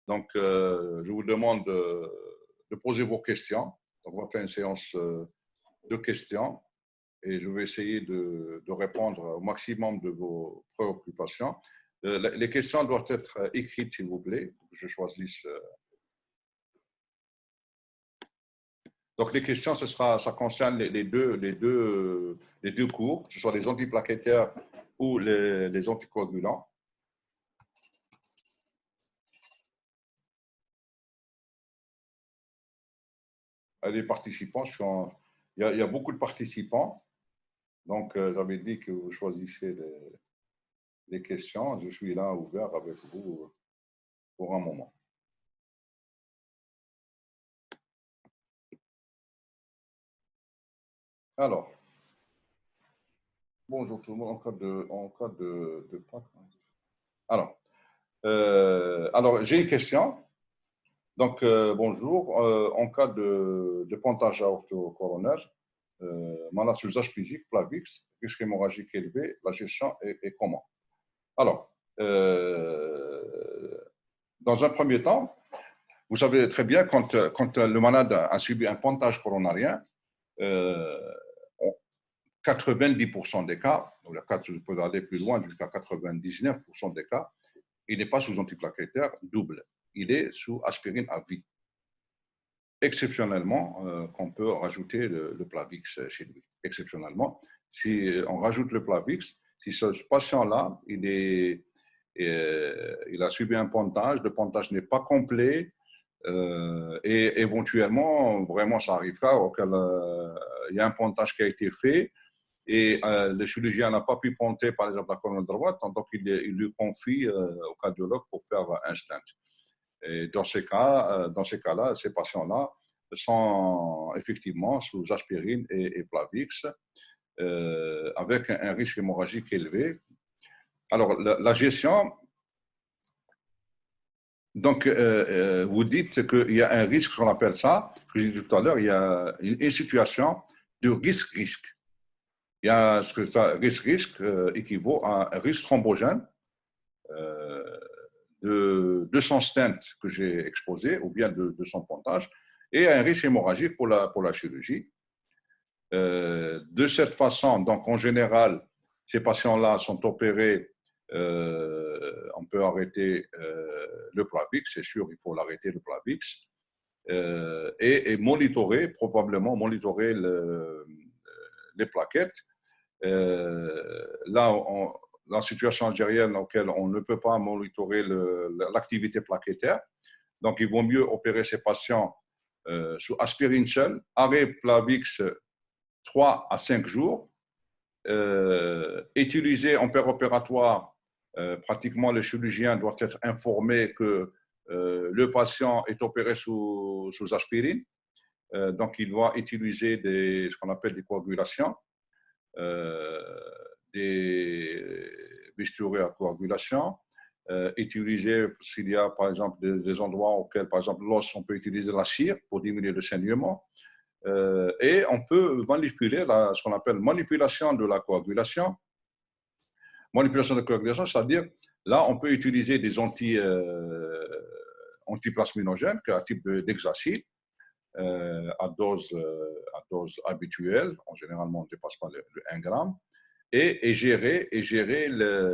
Donc, je vous demande de poser vos questions. Donc, on va faire une séance de questions et je vais essayer de répondre au maximum de vos préoccupations. Les questions doivent être écrites, s'il vous plaît, pour que je choisisse. Donc, les questions, ça concerne les deux cours, que ce soit les antiplaquettaires ou les anticoagulants. Les participants, il y a beaucoup de participants. Donc, j'avais dit que vous choisissez les questions. Je suis là ouvert avec vous pour un moment. Alors, bonjour tout le monde, en cas de alors j'ai une question. Donc, bonjour. En cas de pontage aorto-coronaire, maladie sur usage physique, Plavix, risque hémorragique élevé, la gestion est comment? Alors, dans un premier temps, vous savez très bien, quand le malade a subi un pontage coronarien, 90% des cas, je peux aller plus loin, jusqu'à 99% des cas, il n'est pas sous antiplaquettaire double. Il est sous aspirine à vie. Exceptionnellement, qu'on peut rajouter le Plavix chez lui. Exceptionnellement, si on rajoute le Plavix, si ce patient-là, il a subi un pontage, le pontage n'est pas complet, et éventuellement, vraiment, ça arrivera auquel il y a un pontage qui a été fait et le chirurgien n'a pas pu ponter, par exemple, la colonne droite, donc il lui confie au cardiologue pour faire un stent. Et dans ces cas-là, ces patients-là sont effectivement sous aspirine et Plavix avec un risque hémorragique élevé. Alors, la gestion, donc, vous dites qu'il y a un risque, on appelle ça, ce que j'ai dit tout à l'heure, il y a une situation de risque-risque. Il y a ce que ça, risque équivaut à un risque thrombogène de son stent que j'ai exposé ou bien de son pontage et un risque hémorragique pour la chirurgie. De cette façon, donc en général, ces patients-là sont opérés, on peut arrêter le Plavix, c'est sûr, il faut l'arrêter le Plavix, et probablement monitorer les plaquettes. Là, la situation algérienne dans laquelle on ne peut pas monitorer l'activité plaquettaire, donc il vaut mieux opérer ces patients sous aspirine seule, arrêt Plavix 3 à 5 jours, utiliser en péropératoire, pratiquement le chirurgien doit être informé que le patient est opéré sous aspirine, donc il doit utiliser ce qu'on appelle des coagulations, des bisturés à coagulation, utiliser, s'il y a par exemple des endroits auxquels, par exemple l'os, on peut utiliser la cire pour diminuer le saignement, et on peut manipuler ce qu'on appelle manipulation de la coagulation. Manipulation de la coagulation, c'est-à-dire, là, on peut utiliser des antiplasminogènes, qui est un type d'hexacide, à dose habituelle, généralement on ne dépasse pas le 1 gramme, et gérer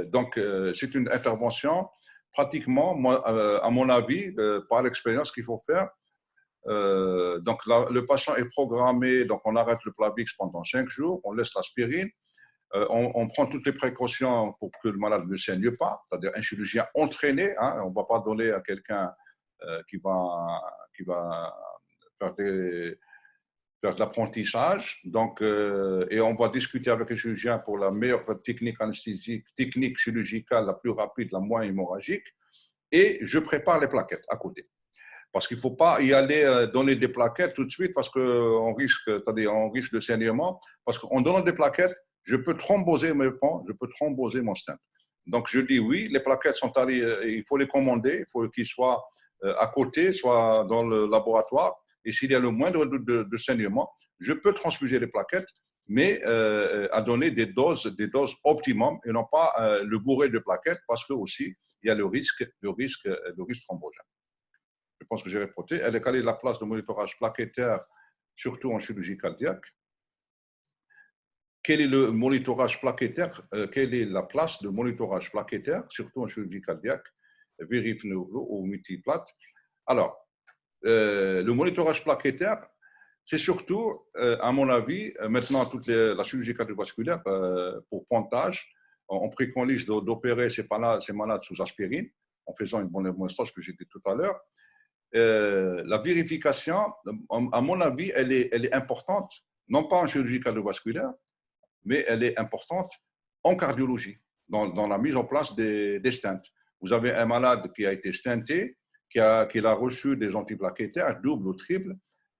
donc c'est une intervention pratiquement, à mon avis, par l'expérience qu'il faut faire. Donc le patient est programmé, donc on arrête le Plavix pendant 5 jours, on laisse l'aspirine, on prend toutes les précautions pour que le malade ne saigne pas, c'est-à-dire un chirurgien entraîné, hein, on ne va pas donner à quelqu'un qui va faire de l'apprentissage. Donc, et on va discuter avec le chirurgien pour la meilleure technique anesthésique, technique chirurgicale la plus rapide, la moins hémorragique. Et je prépare les plaquettes à côté. Parce qu'il ne faut pas y aller donner des plaquettes tout de suite parce qu'on risque, c'est-à-dire on risque de saignement. Parce qu'en donnant des plaquettes, je peux thromboser mes ponts, je peux thromboser mon stent. Donc, je dis oui, les plaquettes sont il faut les commander, il faut qu'ils soient à côté, soit dans le laboratoire. Et s'il y a le moindre de saignement, je peux transfuser les plaquettes, mais à donner des doses optimum et non pas le bourré de plaquettes parce que aussi il y a le risque thrombogène. je pense que j'ai répété. Quelle est la place de monitorage plaquettaire, surtout en chirurgie cardiaque? Quel est le monitorage plaquettaire? Quelle est la place de monitorage plaquettaire, surtout en chirurgie cardiaque, vérif neuro ou multiplate? Alors, le monitorage plaquettaire, c'est surtout, à mon avis, maintenant toute la chirurgie cardiovasculaire pour pontage, on préconise d'opérer ces malades sous aspirine en faisant une bonne hémostase que j'ai dit tout à l'heure. La vérification, à mon avis, elle est importante, non pas en chirurgie cardiovasculaire, mais elle est importante en cardiologie, dans la mise en place des stents. Vous avez un malade qui a été stenté, qui a reçu des antiplaquettaires, double ou triple.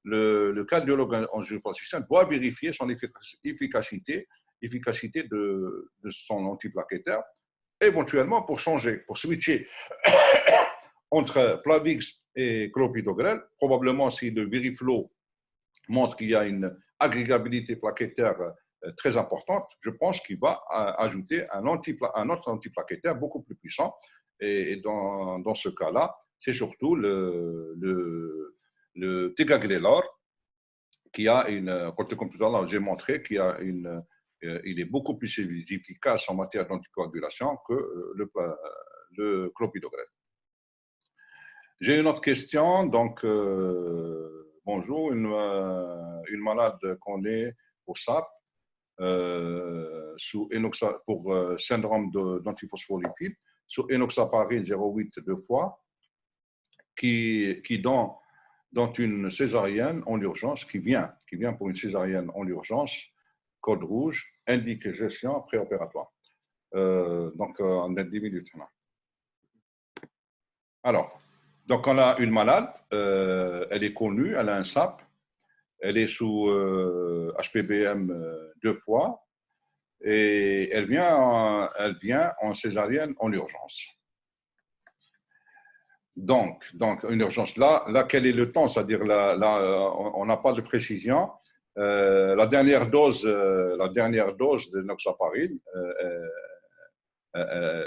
Le cardiologue angioplasticien doit vérifier son efficacité de son antiplaquettaire, éventuellement pour changer, pour switcher entre Plavix et clopidogrel. Probablement, si le Veriflow montre qu'il y a une agrégabilité plaquettaire très importante, je pense qu'il va ajouter un autre antiplaquettaire beaucoup plus puissant. Et dans ce cas-là, c'est surtout le Tegagrelor qui a comme tout à l'heure, j'ai montré qu'il est beaucoup plus efficace en matière d'anticoagulation que le clopidogrel. J'ai une autre question. Donc, bonjour, une malade qu'on est pour SAP, pour syndrome d'antiphospholipides, sous enoxaparine 0,8 deux fois, qui dans une césarienne en urgence, qui vient pour une césarienne en urgence, code rouge, indique gestion préopératoire. Donc, en 10 minutes. Alors, donc on a une malade, elle est connue, elle a un SAP, elle est sous HPBM deux fois et elle vient en césarienne en urgence. Donc une urgence là, quel est le temps? C'est-à-dire là, on n'a pas de précision. La dernière dose de noxaparine,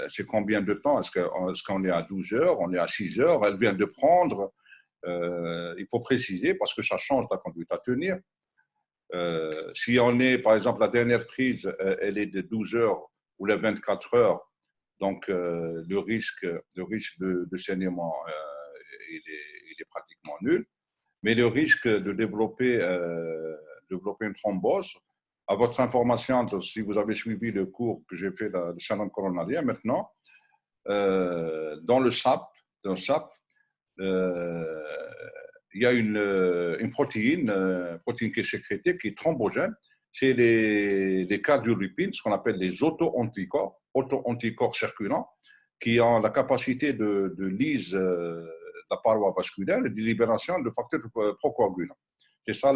c'est combien de temps? Est-ce qu'on est à 12 heures? On est à 6 heures? Elle vient de prendre. Il faut préciser parce que ça change la conduite à tenir. Si on est, par exemple, la dernière prise, elle est de 12 heures ou les 24 heures, donc le risque de saignement, il est pratiquement nul. Mais le risque de développer une thrombose, à votre information, si vous avez suivi le cours que j'ai fait de syndrome coronarien, maintenant, dans le SAP, il y a une protéine qui est sécrétée, qui est thrombogène. C'est les cardiolipines, ce qu'on appelle les auto-anticorps circulants, qui ont la capacité de lise de la paroi vasculaire et de libération de facteurs procoagulants. C'est ça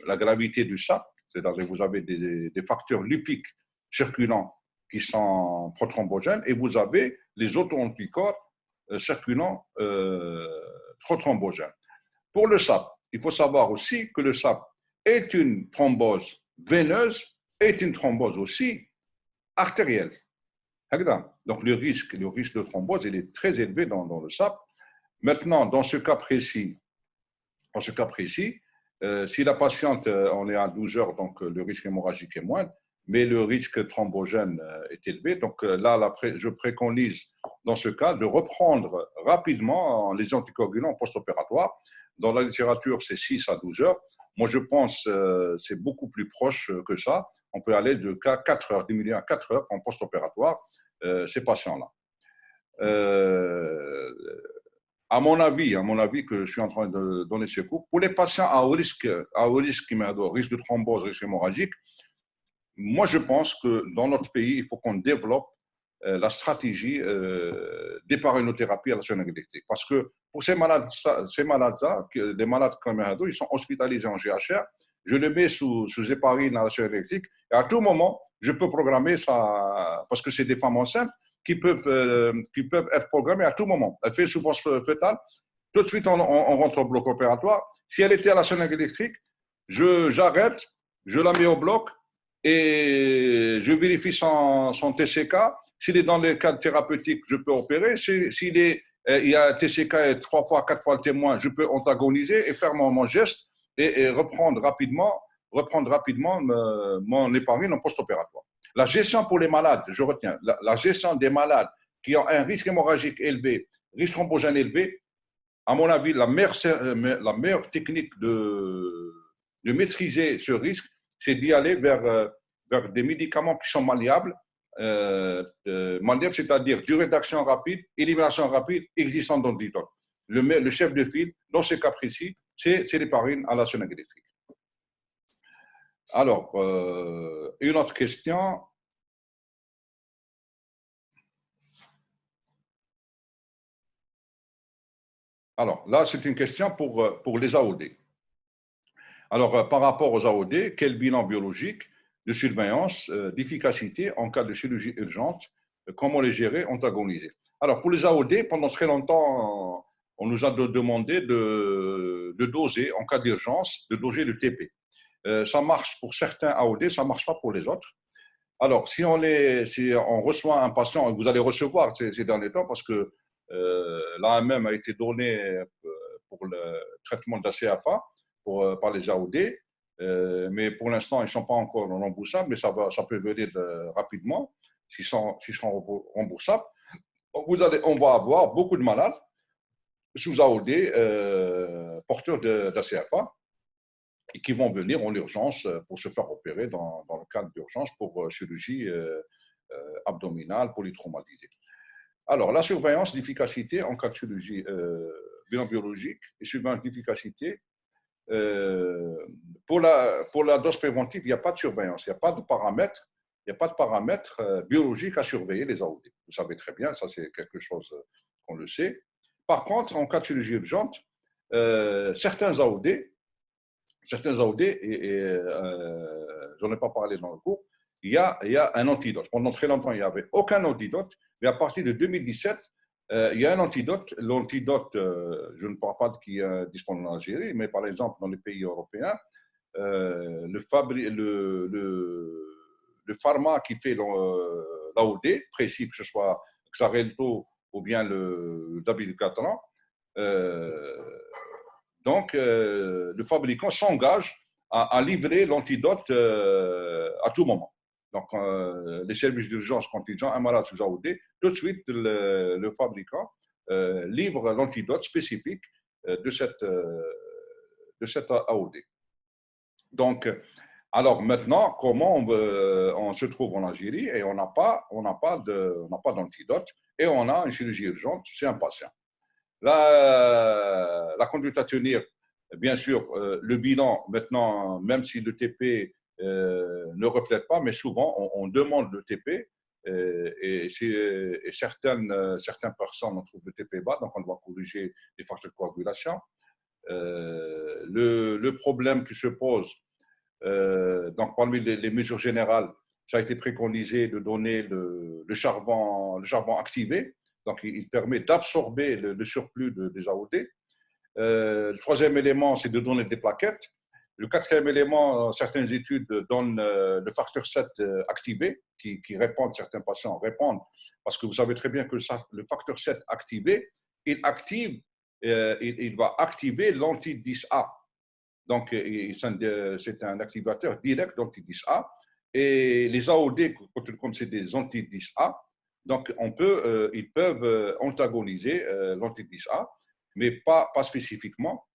la gravité du SAP, c'est-à-dire que vous avez des facteurs lipiques circulants qui sont prothrombogènes et vous avez les auto-anticorps circulants prothrombogènes. Pour le SAP, il faut savoir aussi que le SAP est une thrombose veineuse, est une thrombose aussi artérielle. Donc le risque de thrombose, il est très élevé dans le SAP. Maintenant, dans ce cas précis, si la patiente, on est à 12 heures, donc le risque hémorragique est moindre, mais le risque thrombogène est élevé. Donc là, je préconise dans ce cas de reprendre rapidement les anticoagulants post-opératoires. Dans la littérature, c'est 6 à 12 heures. Moi, je pense que c'est beaucoup plus proche que ça. On peut aller de 4 heures, diminuer à 4 heures en post-opératoire, ces patients-là. À mon avis, que je suis en train de donner ce cours, pour les patients à haut risque de thrombose, risque hémorragique, moi, je pense que dans notre pays, il faut qu'on développe la stratégie d'éparinothérapie à la seringue électrique. Parce que pour ces malades-là, les malades comme Hado, ils sont hospitalisés en GHR, je les mets sous héparine à la seringue électrique, et à tout moment, je peux programmer ça, parce que c'est des femmes enceintes qui peuvent être programmées à tout moment. Elle fait souffrance fœtale, tout de suite on rentre au bloc opératoire. Si elle était à la seringue électrique, j'arrête, je la mets au bloc, et je vérifie son TCK. S'il est dans le cadre thérapeutique, je peux opérer. S'il est il y a TCK est 3 fois, 4 fois le témoin, je peux antagoniser et faire mon geste et reprendre rapidement mon épargne en post-opératoire. La gestion pour les malades, je retiens, la gestion des malades qui ont un risque hémorragique élevé, risque thrombogène élevé, à mon avis, la meilleure technique de maîtriser ce risque, c'est d'y aller vers des médicaments qui sont malléables, malléables, c'est-à-dire durée d'action rapide, élimination rapide, existence d'antidote. Le chef de file, dans ce cas précis, c'est l'héparine à la seringue électrique. Alors, une autre question. Alors, là, c'est une question pour les AOD. Alors, par rapport aux AOD, quel bilan biologique de surveillance, d'efficacité en cas de chirurgie urgente, comment les gérer, antagoniser? Alors, pour les AOD, pendant très longtemps, on nous a demandé de doser, en cas d'urgence, de doser le TP. Ça marche pour certains AOD, ça ne marche pas pour les autres. Alors, si on reçoit un patient, vous allez recevoir ces derniers temps, parce que l'AMM a été donné pour le traitement de la CFA par les AOD, mais pour l'instant, ils ne sont pas encore remboursables, mais ça peut venir rapidement, s'ils sont remboursables. On va avoir beaucoup de malades sous AOD porteurs de la CFA et qui vont venir en urgence pour se faire opérer dans le cadre d'urgence pour chirurgie abdominale polytraumatisée. Alors, la surveillance d'efficacité en cas de chirurgie bilan biologique et surveillance d'efficacité. Pour la dose préventive, il n'y a pas de surveillance, il n'y a pas de paramètres biologiques à surveiller les AOD. Vous savez très bien, ça c'est quelque chose qu'on le sait. Par contre, en cas de chirurgie urgente, certains AOD, et j'en ai pas parlé dans le cours, il y a un antidote. Pendant très longtemps, il n'y avait aucun antidote, mais à partir de 2017, il y a un antidote. L'antidote, je ne parle pas de qui est disponible en Algérie, mais par exemple dans les pays européens, le pharma qui fait l'AOD, précis que ce soit Xarelto ou bien le dabigatran, donc le fabricant s'engage à livrer l'antidote à tout moment. Donc, les services d'urgence, quand ils ont un malade sous AOD, tout de suite, le fabricant livre l'antidote spécifique de cette AOD. Donc, alors maintenant, comment on se trouve en Algérie et on n'a pas d'antidote et on a une chirurgie urgente chez un patient. La conduite à tenir, bien sûr, le bilan, maintenant, même si le TP ne reflète pas, mais souvent, on demande le TP et certaines personnes on trouve le TP bas, donc on doit corriger les facteurs de coagulation. Le problème qui se pose, donc parmi les mesures générales, ça a été préconisé de donner le charbon activé, donc il permet d'absorber le surplus des AOD. Le troisième élément, c'est de donner des plaquettes. Le quatrième élément, certaines études donnent le facteur 7 activé, qui répondent, certains patients répondent, parce que vous savez très bien que le facteur 7 activé, il va activer l'anti-10A. Donc, c'est un activateur direct d'anti-10A. Et les AOD, comme c'est des anti-10A, donc ils peuvent antagoniser l'anti-10A, mais pas spécifiquement,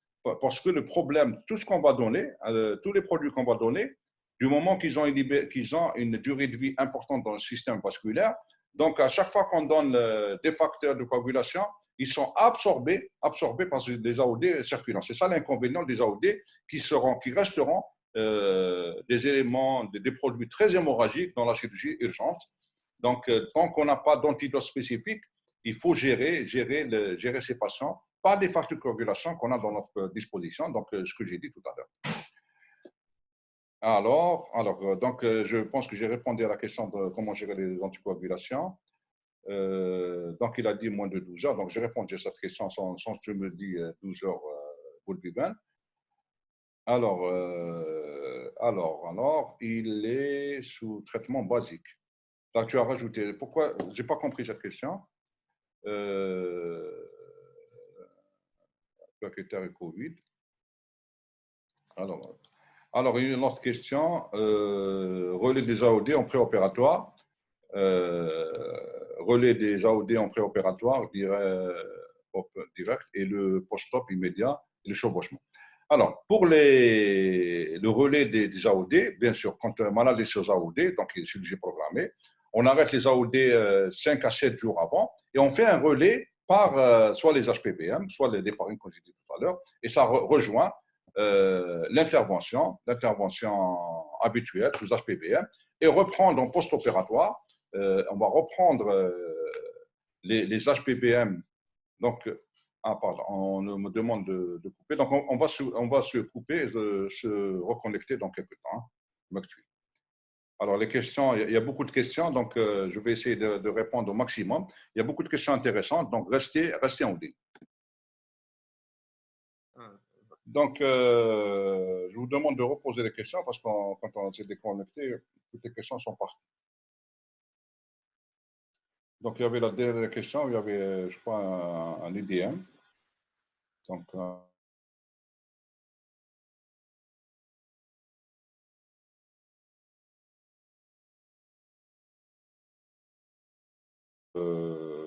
parce que le problème, tout ce qu'on va donner, tous les produits qu'on va donner, du moment qu'ils ont une durée de vie importante dans le système vasculaire, donc à chaque fois qu'on donne des facteurs de coagulation, ils sont absorbés par les AOD circulants. C'est ça l'inconvénient des AOD qui resteront des éléments, des produits très hémorragiques dans la chirurgie urgente. Donc, tant qu'on n'a pas d'antidote spécifique, il faut gérer ces patients par des facteurs de coagulation qu'on a dans notre disposition, donc ce que j'ai dit tout à l'heure. Donc, je pense que j'ai répondu à la question de comment gérer les anticoagulations. Donc, il a dit moins de 12 heures. Donc, j'ai répondu à cette question sans que je me dise 12 heures pour le Biban. Alors, il est sous traitement basique. Là, tu as rajouté. Pourquoi? Je n'ai pas compris cette question. critère Covid. Alors, une autre question. Relais des AOD en préopératoire. Relais des AOD en préopératoire direct et le post-op immédiat et le chevauchement. Alors, pour le relais des AOD, bien sûr, quand un malade est sur AOD, donc il est chirurgie programmée, on arrête les AOD 5 à 7 jours avant et on fait un relais par soit les HPBM, soit les déparines qu'on j'ai dit tout à l'heure, et ça rejoint l'intervention habituelle, les HPBM, et reprendre en post-opératoire. On va reprendre les HPBM. Donc, pardon, on me demande de couper. Donc, on va se couper et se reconnecter dans quelques temps. Hein. Alors, les questions, il y a beaucoup de questions, donc je vais essayer de répondre au maximum. Il y a beaucoup de questions intéressantes, donc restez en ligne. Donc, je vous demande de reposer les questions parce que quand on s'est déconnecté, toutes les questions sont parties. Donc, il y avait la dernière question, il y avait, je crois, un IDM. Donc,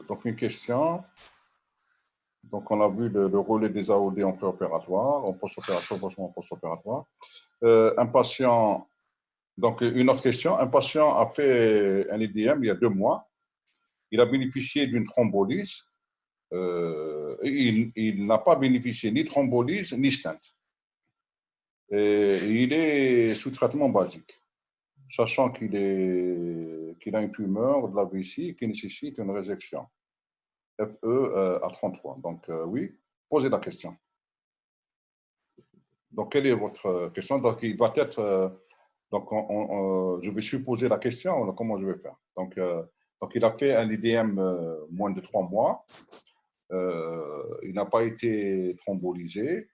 donc une question. Donc, on a vu le relais des AOD en préopératoire, en post-opératoire. Un patient, donc une autre question, un patient a fait un IDM il y a 2 mois. Il a bénéficié d'une thrombolyse. Il n'a pas bénéficié ni thrombolyse ni stent. Et il est sous traitement basique, sachant qu'il a une tumeur de la vessie qui nécessite une résection. FE à 33. Donc, oui, posez la question. Donc, quelle est votre question? Donc, il va être. Donc, je vais supposer la question. Comment je vais faire? Donc, il a fait un IDM moins de 3 mois. Il n'a pas été thrombolysé.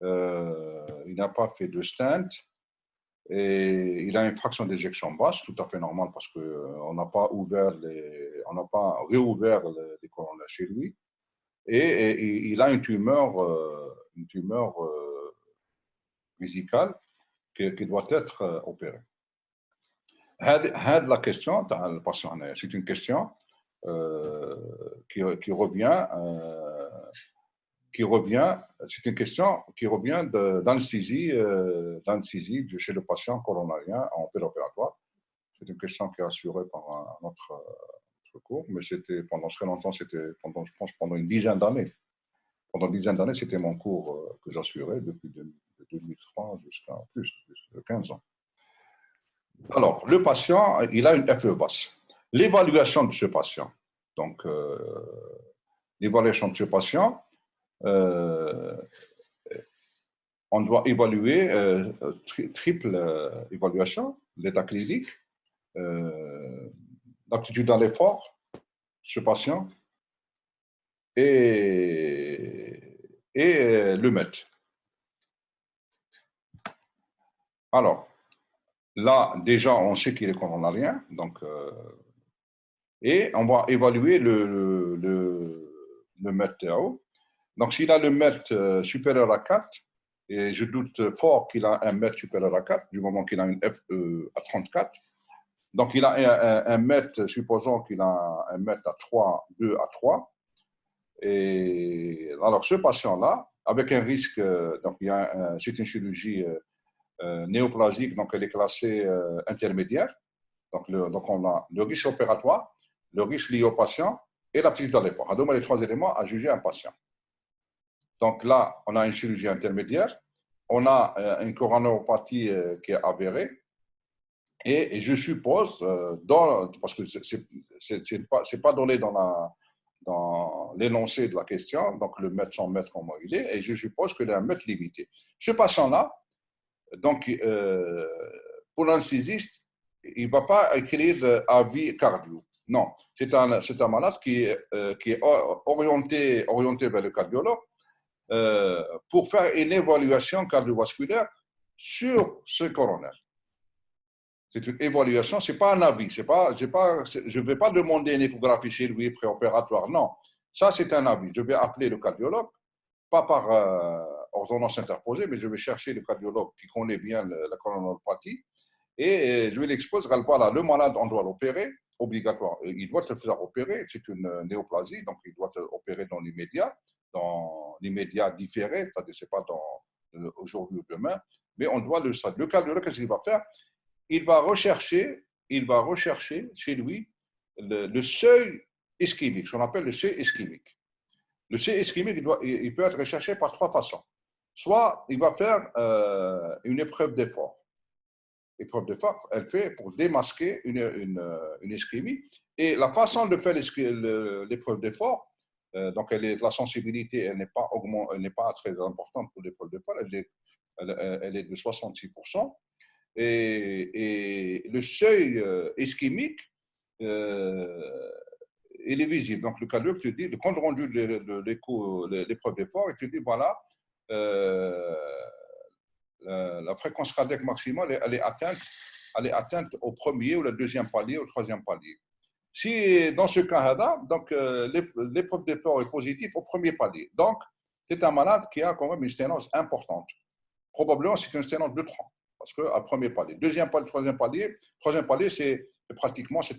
Il n'a pas fait de stent. Et il a une fraction d'éjection basse, tout à fait normal parce qu'on n'a pas réouvert les coronaires chez lui. Et il a une tumeur vésicale qui doit être opérée. La question, c'est une question qui revient. C'est une question qui revient d'anesthésie chez le patient coronarien en péropératoire. C'est une question qui est assurée par un autre cours, mais c'était pendant très longtemps, je pense, pendant une dizaine d'années. Pendant une dizaine d'années, c'était mon cours que j'assurais depuis 2003 jusqu'à plus de 15 ans. Alors, le patient, il a une FE basse. L'évaluation de ce patient, donc l'évaluation de ce patient, on doit évaluer triple évaluation, l'état clinique, l'aptitude à l'effort, ce patient, et le MET. Alors, là, déjà, on sait qu'il est coronarien, donc, et on va évaluer le MET-TAO. Donc, s'il a le MET supérieur à 4, et je doute fort qu'il a un MET supérieur à 4, du moment qu'il a une FE à 34, donc il a un MET, supposons qu'il a un MET à 3, 2 à 3, et alors ce patient-là, avec un risque, donc c'est une chirurgie néoplasique, donc elle est classée intermédiaire, donc on a le risque opératoire, le risque lié au patient et l'aptitude à l'effort. À les 3 éléments à juger un patient. Donc là, on a une chirurgie intermédiaire, on a une coronaropathie qui est avérée, et je suppose, parce que c'est pas donné dans l'énoncé de la question, donc le mètre sans mètre comment il est, et je suppose qu'il est un mètre limité. Ce patient-là, donc pour l'anesthésiste, il ne va pas écrire avis cardio. Non, c'est un malade qui est orienté vers le cardiologue pour faire une évaluation cardiovasculaire sur ce coronaire. C'est une évaluation, ce n'est pas un avis. Je ne vais pas demander une échographie chez lui préopératoire. Non, ça c'est un avis. Je vais appeler le cardiologue pas par ordonnance interposée, mais je vais chercher le cardiologue qui connaît bien la coronaropathie et je vais l'exposer. Voilà, le malade, on doit l'opérer, obligatoire. Il doit se faire opérer, c'est une néoplasie, donc il doit être opéré dans l'immédiat différé, c'est-à-dire c'est pas aujourd'hui ou demain, mais on doit le cardiologue, qu'est-ce qu'il va faire? Il va rechercher chez lui le seuil ischémique, ce qu'on appelle le seuil ischémique. Le seuil ischémique, il peut être recherché par trois façons. Soit il va faire une épreuve d'effort. L'épreuve d'effort, elle fait pour démasquer une ischémie. Et la façon de faire l'épreuve d'effort, donc la sensibilité, elle n'est pas très importante pour l'épreuve d'effort, elle est de 66%. Et le seuil ischémique, il est visible. Donc, le cardiologue te dit, le compte rendu de l'épreuve d'effort, il te dit, voilà, la fréquence cardiaque maximale, elle est atteinte au premier ou le deuxième palier ou au troisième palier. Si dans ce cas-là, donc l'épreuve d'effort est positive au premier palier, donc c'est un malade qui a quand même une sténose importante. Probablement, c'est une sténose de tronc, parce qu'à premier palier. Deuxième palier, troisième palier, c'est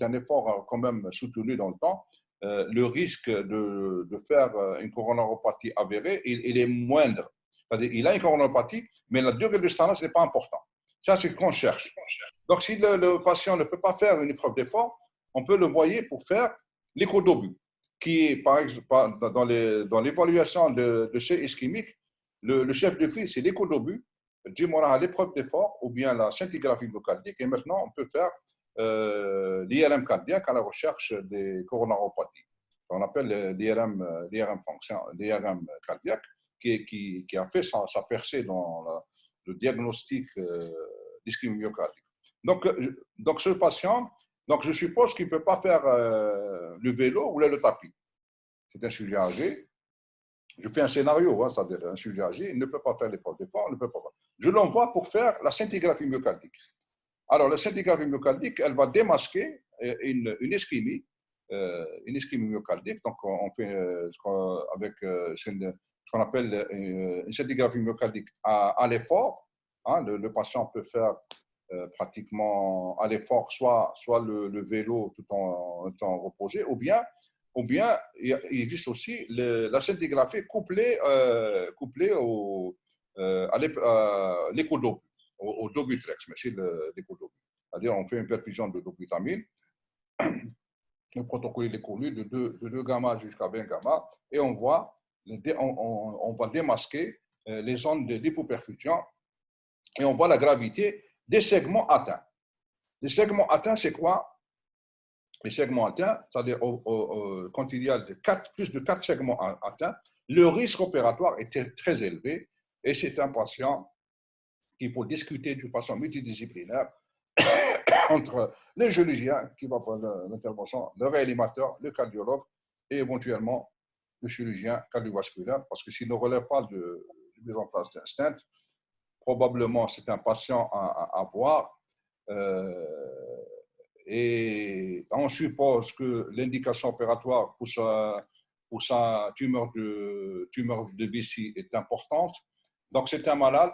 un effort quand même soutenu dans le temps. Le risque de faire une coronaropathie avérée, il est moindre. C'est-à-dire, il a une coronaropathie, mais la durée de sténose n'est pas importante. Ça, c'est ce qu'on cherche. Donc, si le patient ne peut pas faire une épreuve d'effort, on peut le envoyer pour faire l'échodobut, qui est, par exemple, dans l'évaluation de ce ischémique, le chef de file, c'est l'échodobut, l'épreuve d'effort ou bien la scintigraphie myocardique. Et maintenant, on peut faire l'IRM cardiaque à la recherche des coronaropathies. On appelle l'IRM fonction, l'IRM cardiaque, qui a fait sa percée dans le diagnostic d'ischémie myocardique. Donc, ce patient, je suppose qu'il ne peut pas faire le vélo ou le tapis. C'est un sujet âgé. Je fais un scénario, c'est-à-dire un sujet âgé, il ne peut pas faire l'épreuve d'effort, ne peut pas. Je l'envoie pour faire la scintigraphie myocardique. Alors, la scintigraphie myocardique, elle va démasquer une ischémie myocardique. Donc, on fait ce qu'on appelle une scintigraphie myocardique à l'effort. Le patient peut faire pratiquement à l'effort, soit le vélo tout en étant reposé, ou bien il existe aussi la scintigraphie couplée à l'échodobut, au Dobutrex, mais c'est l'échodobut. C'est-à-dire, on fait une perfusion de dobutamine. Le protocole est connu de 2 gamma jusqu'à 20 gamma, et on va démasquer les zones de l'hypoperfusion et on voit la gravité des segments atteints. Les segments atteints, c'est quoi? Les segments atteints, c'est-à-dire quand il y a plus de 4 segments atteints, le risque opératoire est très élevé et c'est un patient qu'il faut discuter d'une façon multidisciplinaire entre le chirurgien qui va prendre l'intervention, le réanimateur, le cardiologue et éventuellement le chirurgien cardiovasculaire, parce que s'il ne relève pas de mise en place d'un stent, probablement c'est un patient à voir. Et on suppose que l'indication opératoire pour sa tumeur de vessie est importante. Donc, c'est un malade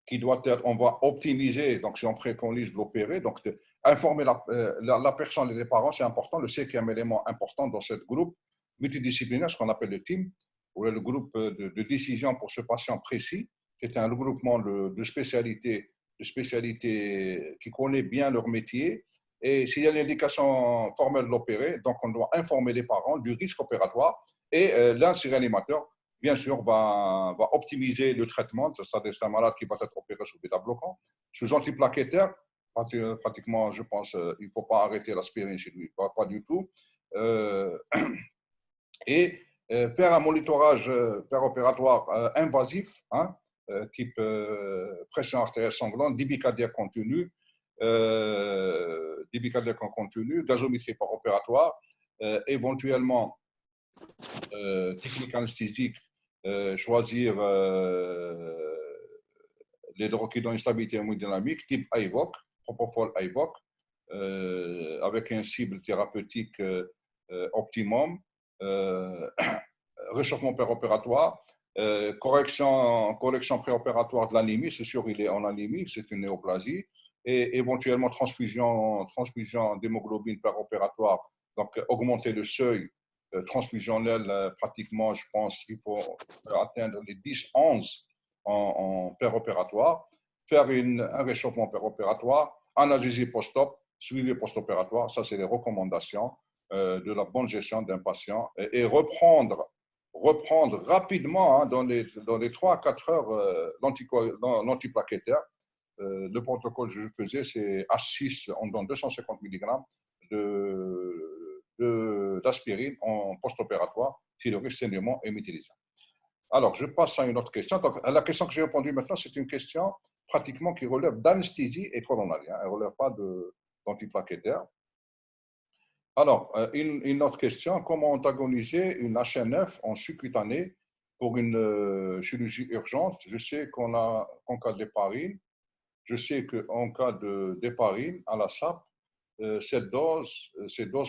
qui doit être, on va optimiser, donc si on préconise de l'opérer, donc informer la personne et les parents, c'est important. Le cinquième élément important dans ce groupe multidisciplinaire, ce qu'on appelle le team, ou le groupe de décision pour ce patient précis. C'est un regroupement de spécialités qui connaît bien leur métier. Et s'il y a l'indication formelle de l'opérer, donc on doit informer les parents du risque opératoire et réanimateur, bien sûr, va optimiser le traitement. C'est un malade qui va être opéré sous bêta-bloquant, sous antiplaquettaire. Pratiquement, je pense, il ne faut pas arrêter l'aspirine chez lui, pas du tout. Et faire un monitorage péropératoire invasif, type pression artérielle sanglante, débit cardiaque contenu, gazométrie par opératoire, éventuellement technique anesthésique, choisir les drogues qui donnent une stabilité hémodynamique, type IVOC, propofol IVOC, avec un cible thérapeutique optimum, réchauffement péropératoire, correction préopératoire de l'anémie, c'est sûr, il est en anémie, c'est une néoplasie, et éventuellement transfusion d'hémoglobine préopératoire, donc augmenter le seuil transfusionnel, pratiquement, je pense qu'il faut atteindre les 10-11 en préopératoire, faire un réchauffement préopératoire, analgésie post-op, suivi post-opératoire, ça c'est les recommandations de la bonne gestion d'un patient, et reprendre rapidement, hein, dans les 3 à 4 heures, l'antiplaquettaire. Le protocole que je faisais, c'est H6, on donne 250 mg d'aspirine en post-opératoire si le risque saignement est méthylisant. Alors, je passe à une autre question. Donc, la question que j'ai répondue maintenant, c'est une question pratiquement qui relève d'anesthésie et coronale. Hein. Elle ne relève pas d'antiplaquettaire. Alors, une autre question, comment antagoniser une HNF en sous-cutané pour une chirurgie urgente? Je sais qu'en cas d'héparine, je sais qu'en cas d'héparine à la SAP, c'est dose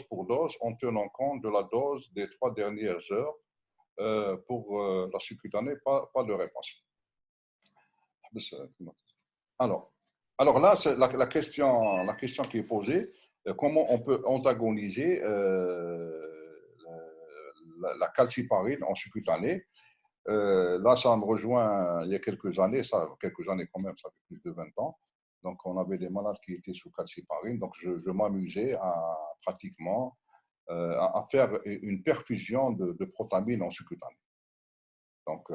pour dose en tenant compte de la dose des 3 dernières heures pour la sous-cutanée, pas de réponse. Alors là, c'est la question qui est posée. Comment on peut antagoniser la calciparine en sous-cutanée. Là, ça me rejoint il y a quelques années quand même, ça fait plus de 20 ans. Donc, on avait des malades qui étaient sous calciparine. Donc, je m'amusais pratiquement à faire une perfusion de protamine en sous-cutanée. Donc,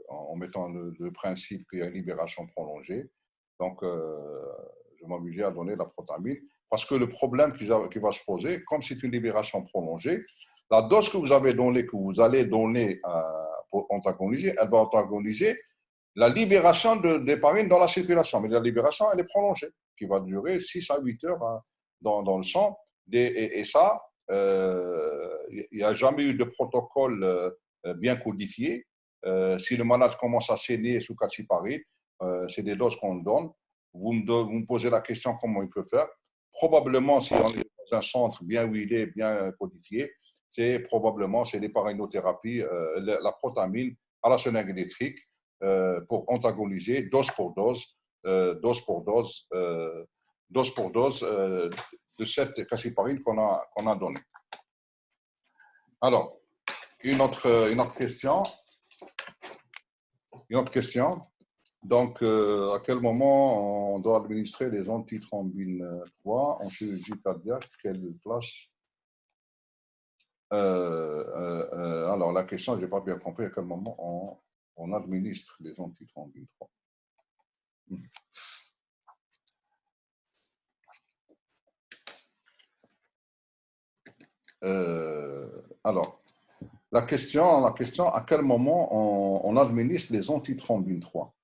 en mettant le principe qu'il y a une libération prolongée. Donc, je m'amusais à donner la protamine. Parce que le problème qui va se poser, comme c'est une libération prolongée, la dose que vous allez donner pour antagoniser, elle va antagoniser la libération d'héparine dans la circulation. Mais la libération, elle est prolongée, qui va durer 6 à 8 heures dans le sang. Et ça, il n'y a jamais eu de protocole bien codifié. Si le malade commence à saigner sous calciparine, c'est des doses qu'on donne. Vous me posez la question comment il peut faire. Probablement, si on est dans un centre bien huilé, bien codifié, c'est l'héparinothérapie, la protamine à la seringue électrique pour antagoniser dose pour dose de cette calciparine qu'on a donnée. Alors, une autre question. Donc, à quel moment on doit administrer les antithrombines 3 en chirurgie cardiaque? Quelle place? Alors, la question, je n'ai pas bien compris à quel moment on administre les antithrombines 3. Alors, la question, à quel moment on administre les antithrombines 3?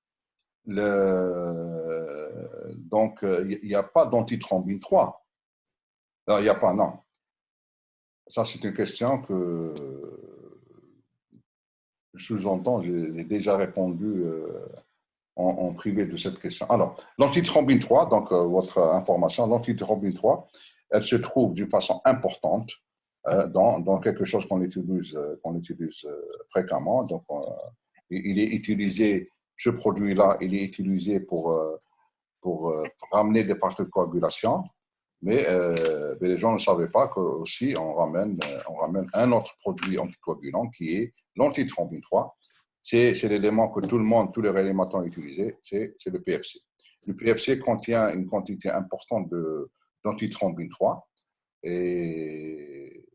Donc, il n'y a pas d'antithrombine 3. Non, il n'y a pas, non. Ça, c'est une question que je sous-entends, j'ai déjà répondu en privé de cette question. Alors, l'antithrombine 3, donc votre information, l'antithrombine 3, elle se trouve d'une façon importante dans quelque chose qu'on utilise fréquemment. Donc, il est utilisé, ce produit-là, il est utilisé pour ramener des facteurs de coagulation, mais les gens ne savaient pas qu'aussi on ramène un autre produit anticoagulant qui est l'antithrombine 3. C'est l'élément que tous les réanimateurs ont utilisé, c'est le PFC. Le PFC contient une quantité importante d'antithrombine 3 et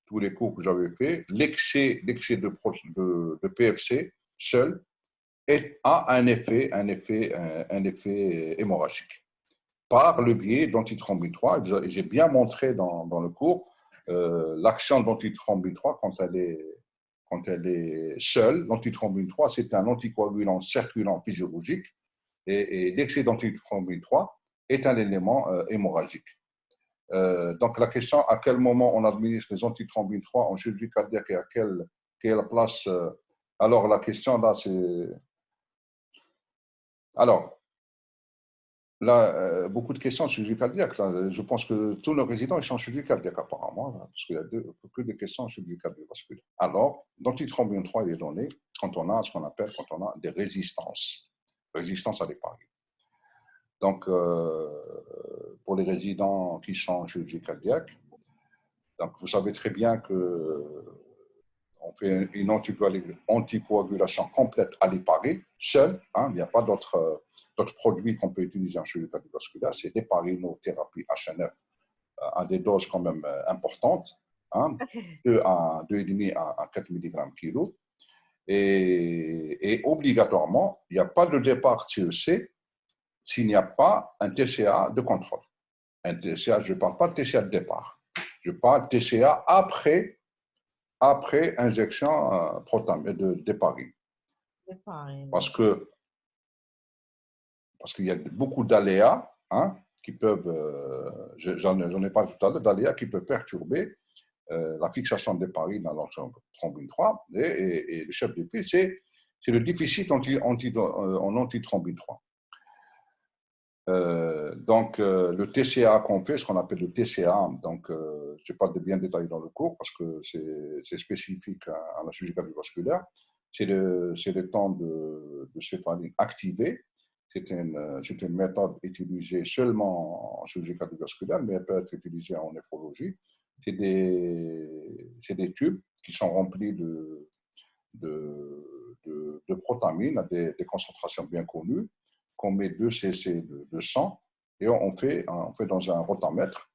tous les cours que j'avais fait, l'excès de PFC seul a un effet hémorragique par le biais d'antithrombine 3. J'ai bien montré dans le cours l'action d'antithrombine 3 quand elle est seule. L'antithrombine 3, c'est un anticoagulant circulant physiologique et l'excès d'antithrombine 3 est un élément hémorragique. Donc la question, à quel moment on administre les antithrombines 3 en chirurgie cardiaque et à quelle place alors la question là, c'est... Alors, Là, beaucoup de questions sur le cardiaque. Là. Je pense que tous nos résidents ils sont suivis cardiaque apparemment, là, parce qu'il y a que des questions sur le cardiovasculaire. Alors, l'antithrombine 3 il est donné quand on a ce qu'on appelle quand on a des résistances à l'héparine. Donc, pour les résidents qui sont en chirurgie cardiaque, donc vous savez très bien que on fait une anticoagulation complète à l'héparine, seule. Hein, il n'y a pas d'autres produits qu'on peut utiliser en chirurgie cardiovasculaire. C'est l'héparinothérapie HNF à des doses quand même importantes, hein, 2,5 à 4 mg kilo. Et obligatoirement, il n'y a pas de départ CEC s'il n'y a pas un TCA de contrôle. Un TCA, je ne parle pas de TCA de départ. Je parle de TCA après injection d'héparine. Parce qu'il y a beaucoup d'aléas hein, qui peuvent, j'en ai parlé tout à l'heure, d'aléas qui peuvent perturber la fixation d'héparine à l'antithrombine 3. Et le chef de file, c'est le déficit en antithrombine 3. Donc, le TCA qu'on fait, ce qu'on appelle le TCA, donc je parle de bien détaillé dans le cours parce que c'est spécifique à la chirurgie cardiovasculaire, c'est le temps de céphaline activé. C'est une méthode utilisée seulement en chirurgie cardiovasculaire, mais elle peut être utilisée en néphrologie. C'est des tubes qui sont remplis de protamine à des concentrations bien connues, qu'on met 2 cc de sang et on fait dans un rotamètre,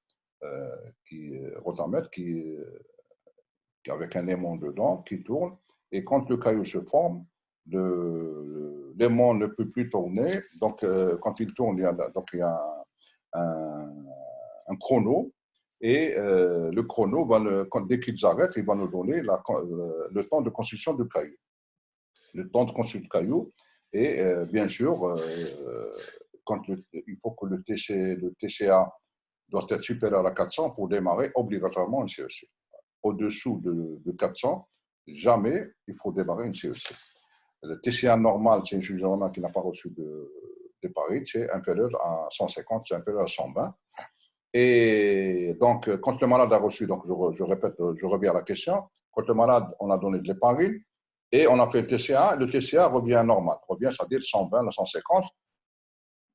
avec un aimant dedans qui tourne. Et quand le caillou se forme, l'aimant ne peut plus tourner. Donc, quand il tourne, il y a un chrono. Et le chrono, dès qu'il s'arrête, il va nous donner le temps de construction du caillou. Le temps de construction du caillou. Et bien sûr, il faut que le TCA doit être supérieur à 400 pour démarrer obligatoirement une CEC. Au-dessous de 400, jamais il faut démarrer une CEC. Le TCA normal, c'est une chirurgie qui n'a pas reçu d'héparine, c'est inférieur à 150, c'est inférieur à 120. Et donc, quand le malade a reçu, donc je répète, je reviens à la question, quand le malade, on a donné de l'héparine et on a fait le TCA revient normal, c'est-à-dire 120 à 150.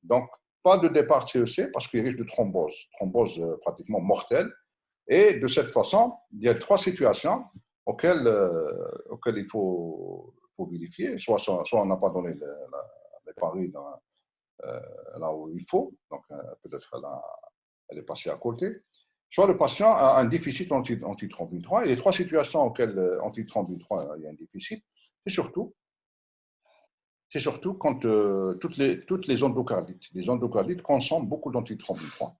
Donc, pas de départ CEC parce qu'il risque de thrombose pratiquement mortelle. Et de cette façon, il y a 3 situations auxquelles il faut vérifier. Soit on n'a pas donné l'héparine là où il faut, donc peut-être elle est passée à côté. Soit le patient a un déficit antithrombine 3. Et les 3 situations auxquelles antithrombine 3 il y a un déficit, c'est surtout quand toutes les endocardites consomment beaucoup d'antithrombine 3.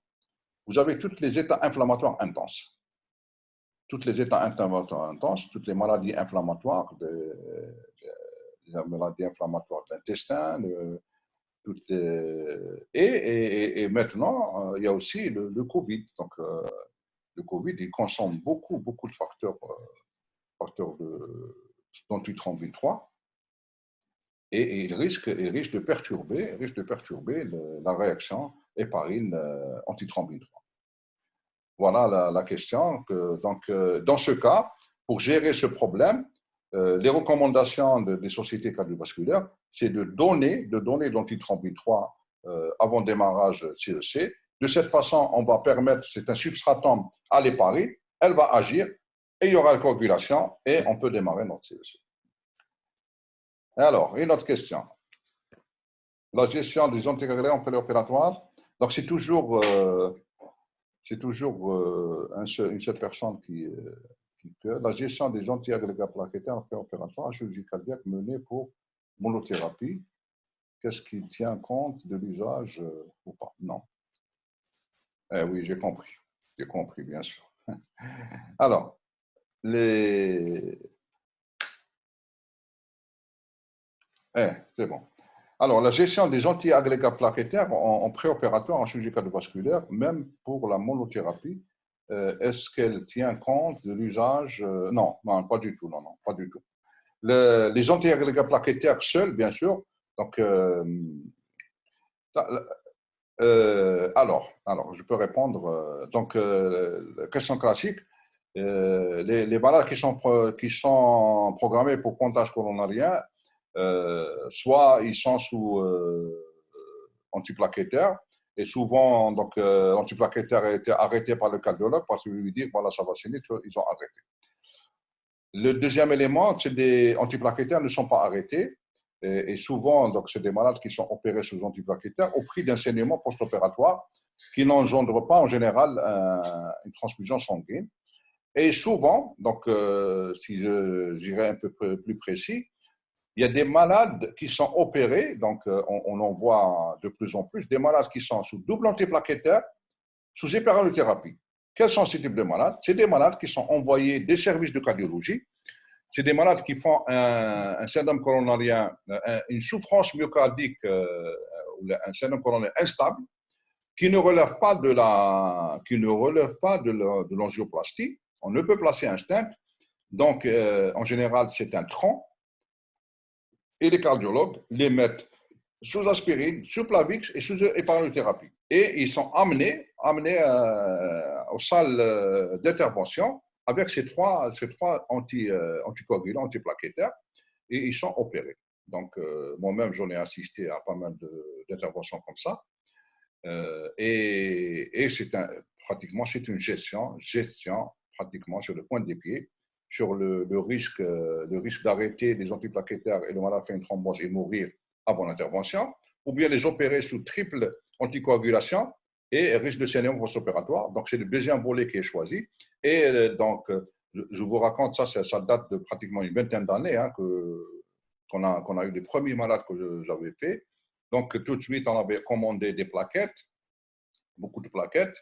Vous avez tous les états inflammatoires intenses. Toutes les états inflammatoires intenses, toutes les maladies inflammatoires, les maladies inflammatoires de l'intestin, et maintenant, il y a aussi le Covid. Donc, le Covid, il consomme beaucoup de facteurs d'antithrombine 3. Et il risque de perturber la réaction héparine antithrombine 3. Voilà la question. Donc, dans ce cas, pour gérer ce problème, les recommandations des sociétés cardiovasculaires, c'est de donner l'antithrombine 3 avant démarrage CEC. De cette façon, on va permettre, c'est un substratum à l'héparine, elle va agir et il y aura la coagulation et on peut démarrer notre CEC. Alors, une autre question. La gestion des anticoagulants en préopératoire. Donc, c'est toujours une seule personne qui peut. La gestion des antiagrégats plaquettaires en préopératoire en chirurgie cardiaque menée pour monothérapie. Qu'est-ce qui tient compte de l'usage ou pas? Non. Oui, j'ai compris. J'ai compris, bien sûr. Alors, c'est bon. Alors, la gestion des antiagrégats plaquettaires en préopératoire en chirurgie cardiovasculaire, même pour la monothérapie, est-ce qu'elle tient compte de l'usage? Non, pas du tout. Non, pas du tout. Les antiagrégats plaquettaires seuls, bien sûr. Donc, Je peux répondre. Question classique. Les malades qui sont programmés pour pontage coronarien, soit ils sont sous antiplaquettaire, et souvent, l'antiplaquettaire a été arrêté par le cardiologue parce qu'il lui dit, voilà, ça va signer, ils ont arrêté. Le deuxième élément, c'est des antiplaquettaires ne sont pas arrêtés, et souvent, donc, c'est des malades qui sont opérés sous antiplaquettaires au prix d'un saignement post-opératoire qui n'engendre pas en général une transfusion sanguine. Et souvent, si j'irais un peu plus précis, il y a des malades qui sont opérés, on en voit de plus en plus, des malades qui sont sous double antiplaquettaire, sous hyperallothérapie. Quels sont ces types de malades? C'est des malades qui sont envoyés des services de cardiologie, c'est des malades qui font un syndrome coronarien, une souffrance myocardique ou un syndrome coronarien instable, qui ne relève pas de l'angioplastie. On ne peut placer un stent. Donc, en général, c'est un tronc. Et les cardiologues les mettent sous aspirine, sous Plavix et sous épargnothérapie. Et ils sont amenés aux salles d'intervention avec ces trois anticoagulants, antiplaquettaires, et ils sont opérés. Donc, moi-même, j'en ai assisté à pas mal d'interventions comme ça. Et pratiquement, c'est une gestion pratiquement sur le point des pieds, sur le risque d'arrêter les antiplaquettaires et le malade fait une thrombose et mourir avant l'intervention, ou bien les opérer sous triple anticoagulation et risque de saignement post-opératoire. Donc, c'est le deuxième volet qui est choisi. Et je vous raconte ça, ça date de pratiquement une vingtaine d'années qu'on a eu les premiers malades que j'avais fait. Donc, tout de suite, on avait commandé des plaquettes, beaucoup de plaquettes.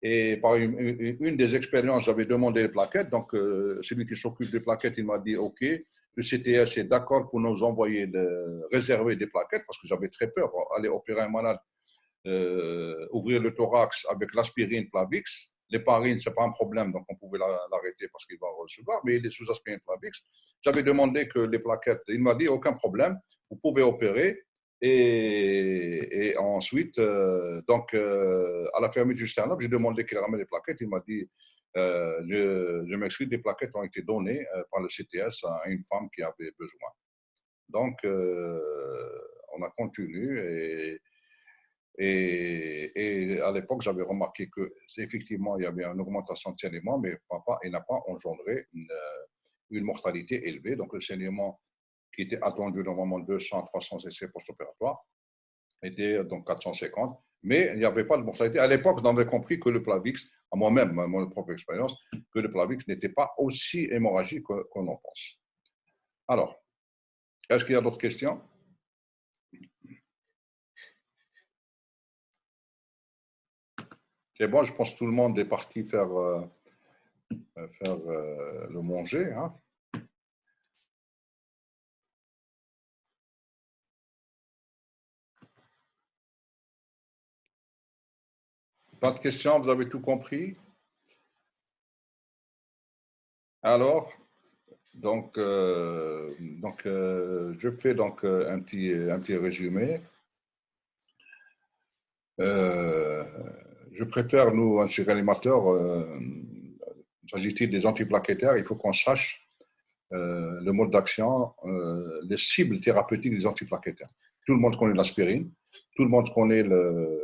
Et par une des expériences, j'avais demandé les plaquettes. Donc, celui qui s'occupe des plaquettes, il m'a dit, OK, le CTS est d'accord pour nous envoyer réserver des plaquettes, parce que j'avais très peur d'aller opérer un malade, ouvrir le thorax avec l'aspirine Plavix. L'héparine, ce n'est pas un problème, donc on pouvait l'arrêter parce qu'il va recevoir, mais il est sous aspirine Plavix. J'avais demandé que les plaquettes, il m'a dit, aucun problème, vous pouvez opérer. Et ensuite, à la fermeture du stand-up, j'ai demandé qu'il ramène les plaquettes. Il m'a dit, je m'excuse, les plaquettes ont été données par le CTS à une femme qui avait besoin. Donc, on a continué et à l'époque, j'avais remarqué qu'effectivement, il y avait une augmentation de saignement, mais il n'a pas engendré une mortalité élevée. Donc, le saignement qui était attendu normalement 200-300 essais post-opératoires, était donc 450, mais il n'y avait pas de mortalité. À l'époque, on avait compris que le Plavix, à moi-même, mon propre expérience, que le Plavix n'était pas aussi hémorragique qu'on en pense. Alors, est-ce qu'il y a d'autres questions? C'est bon, je pense que tout le monde est parti faire le manger. Hein. Pas de questions, vous avez tout compris? Alors, je fais un petit résumé. Je préfère, nous, un réanimateur, s'agit-il des antiplaquettaires, il faut qu'on sache le mode d'action, les cibles thérapeutiques des antiplaquettaires. Tout le monde connaît l'aspirine, tout le monde connaît le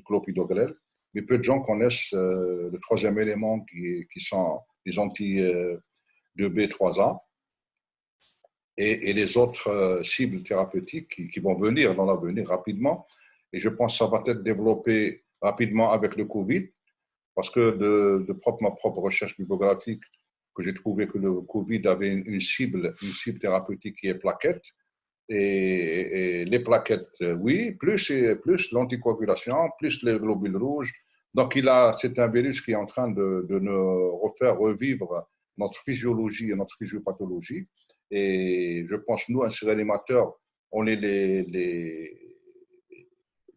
clopidogrel, mais peu de gens connaissent le troisième élément qui sont les anti-2B3A et les autres cibles thérapeutiques qui vont venir dans l'avenir rapidement. Et je pense que ça va être développé rapidement avec le Covid, parce que de ma propre recherche bibliographique, que j'ai trouvé que le Covid avait une cible thérapeutique qui est plaquette. Et les plaquettes, oui, plus l'anticoagulation, plus les globules rouges. Donc, c'est un virus qui est en train de nous refaire revivre notre physiologie et notre physiopathologie. Et je pense, nous, un réanimateur, on est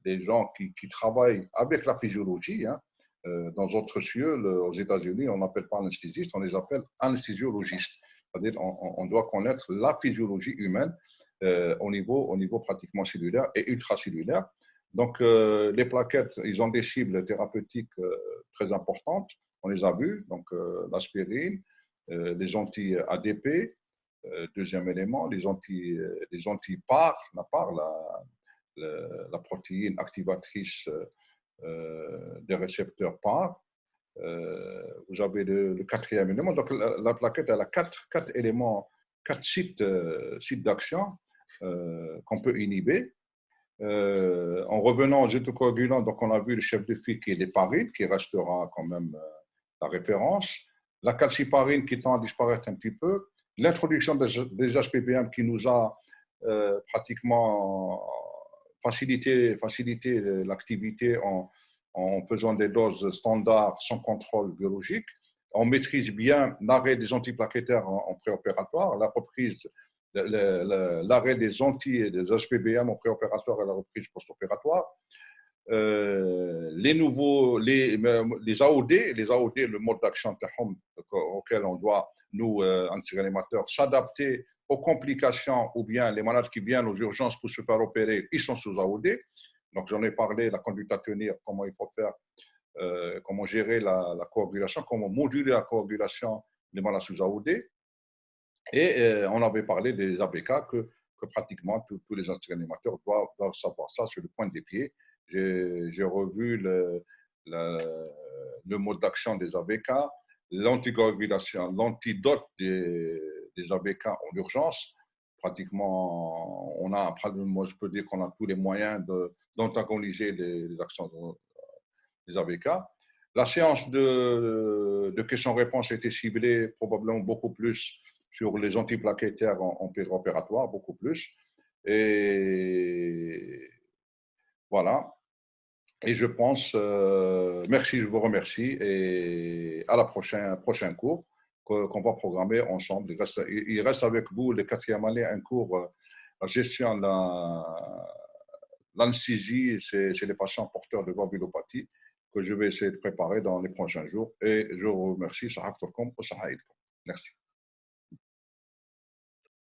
les gens qui travaillent avec la physiologie. Hein. Dans d'autres cieux, aux États-Unis, on n'appelle pas anesthésistes, on les appelle anesthésiologistes. C'est-à-dire on doit connaître la physiologie humaine au niveau pratiquement cellulaire et ultracellulaire. Donc, les plaquettes, ils ont des cibles thérapeutiques très importantes. On les a vues, donc l'aspirine, les anti-ADP, deuxième élément, les anti-PAR, la protéine activatrice des récepteurs PAR. Vous avez le quatrième élément. Donc, la plaquette, elle a quatre éléments, quatre sites d'action qu'on peut inhiber. En revenant aux anticoagulants, donc on a vu le chef de file qui est l'héparine, qui restera quand même la référence. La calciparine qui tend à disparaître un petit peu. L'introduction des HPPM qui nous a pratiquement facilité l'activité en faisant des doses standards sans contrôle biologique. On maîtrise bien l'arrêt des antiplaquettaires en préopératoire, la reprise, l'arrêt des des HPBM en préopératoire et la reprise post-opératoire. Les AOD, le mode d'action auquel on doit, nous, anti-réanimateurs, s'adapter aux complications ou bien les malades qui viennent aux urgences pour se faire opérer, ils sont sous AOD. Donc, j'en ai parlé, la conduite à tenir, comment il faut faire, comment gérer la coagulation, comment moduler la coagulation des malades sous AOD. Et on avait parlé des ABK que pratiquement tous les anti-réanimateurs doivent savoir ça sur le point des pieds. J'ai revu le mode d'action des ABK, l'anticoagulation, l'antidote des ABK en urgence. Pratiquement, moi je peux dire qu'on a tous les moyens d'antagoniser les actions des ABK. La séance de questions-réponses était ciblée probablement beaucoup plus sur les antiplaquettaires en péri-opératoire, beaucoup plus. Et voilà. Et je pense, merci, je vous remercie et à la prochain cours qu'on va programmer ensemble. Il reste avec vous, les quatrième années, un cours, la gestion de l'anesthésie chez les patients porteurs de valvulopathie que je vais essayer de préparer dans les prochains jours. Et je vous remercie. Merci.